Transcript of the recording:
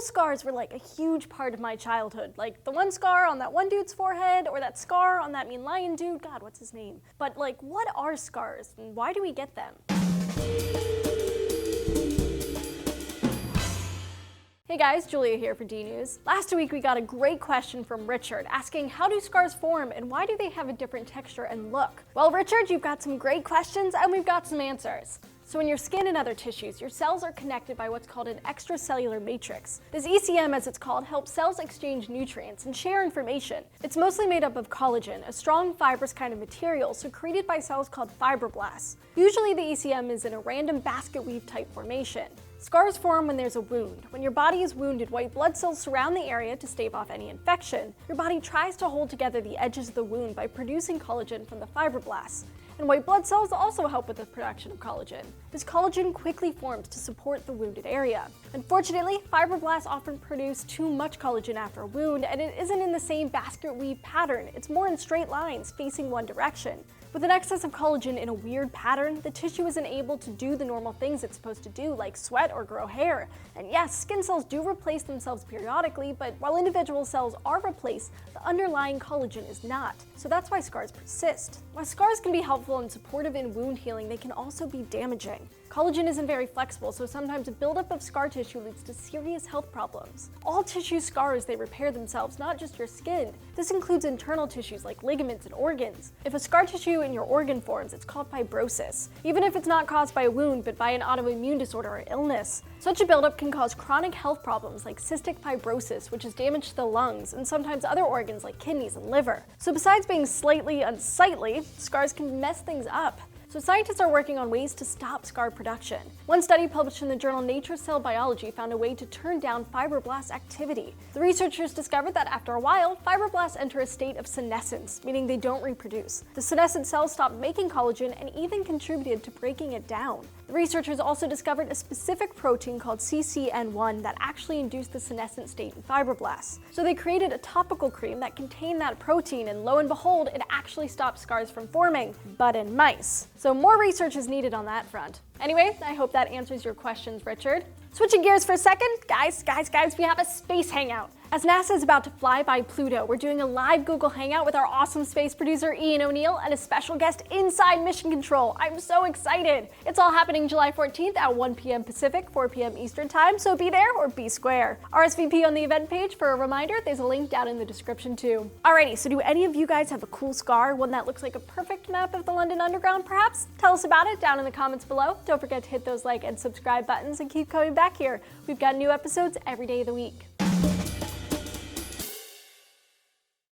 Those scars were like a huge part of my childhood, like the one scar on that one dude's forehead, or that scar on that mean lion dude, God, what's his name? But like, what are scars, and why do we get them? Hey guys, Julia here for D-News. Last week we got a great question from Richard asking how do scars form and why do they have a different texture and look? Well, Richard, you've got some great questions and we've got some answers. So in your skin and other tissues, your cells are connected by what's called an extracellular matrix. This ECM, as it's called, helps cells exchange nutrients and share information. It's mostly made up of collagen, a strong fibrous kind of material secreted by cells called fibroblasts. Usually the ECM is in a random basket weave type formation. Scars form when there's a wound. When your body is wounded, white blood cells surround the area to stave off any infection. Your body tries to hold together the edges of the wound by producing collagen from the fibroblasts. And white blood cells also help with the production of collagen. This collagen quickly forms to support the wounded area. Unfortunately, fibroblasts often produce too much collagen after a wound, and it isn't in the same basket weave pattern. It's more in straight lines, facing one direction. With an excess of collagen in a weird pattern, the tissue isn't able to do the normal things it's supposed to do, like sweat or grow hair. And yes, skin cells do replace themselves periodically, but while individual cells are replaced, the underlying collagen is not. So that's why scars persist. While scars can be helpful and supportive in wound healing, they can also be damaging. Collagen isn't very flexible, so sometimes a buildup of scar tissue leads to serious health problems. All tissue scars, they repair themselves, not just your skin. This includes internal tissues like ligaments and organs. If a scar tissue in your organ forms, it's called fibrosis, even if it's not caused by a wound but by an autoimmune disorder or illness. Such a buildup can cause chronic health problems like cystic fibrosis, which is damage to the lungs, and sometimes other organs like kidneys and liver. So besides being slightly unsightly, scars can mess things up. So scientists are working on ways to stop scar production. One study published in the journal Nature Cell Biology found a way to turn down fibroblast activity. The researchers discovered that after a while, fibroblasts enter a state of senescence, meaning they don't reproduce. The senescent cells stop making collagen and even contributed to breaking it down. The researchers also discovered a specific protein called CCN1 that actually induced the senescent state in fibroblasts. So they created a topical cream that contained that protein, and lo and behold, it actually stopped scars from forming, but in mice. So more research is needed on that front. Anyway, I hope that answers your questions, Richard. Switching gears for a second, guys, we have a space hangout. As NASA is about to fly by Pluto, we're doing a live Google Hangout with our awesome space producer Ian O'Neill and a special guest inside Mission Control. I'm so excited. It's all happening July 14th at 1 p.m. Pacific, 4 p.m. Eastern Time, so be there or be square. RSVP on the event page for a reminder. There's a link down in the description too. Alrighty, so do any of you guys have a cool scar, one that looks like a perfect map of the London Underground perhaps? Tell us about it down in the comments below. Don't forget to hit those like and subscribe buttons and keep coming back here. We've got new episodes every day of the week.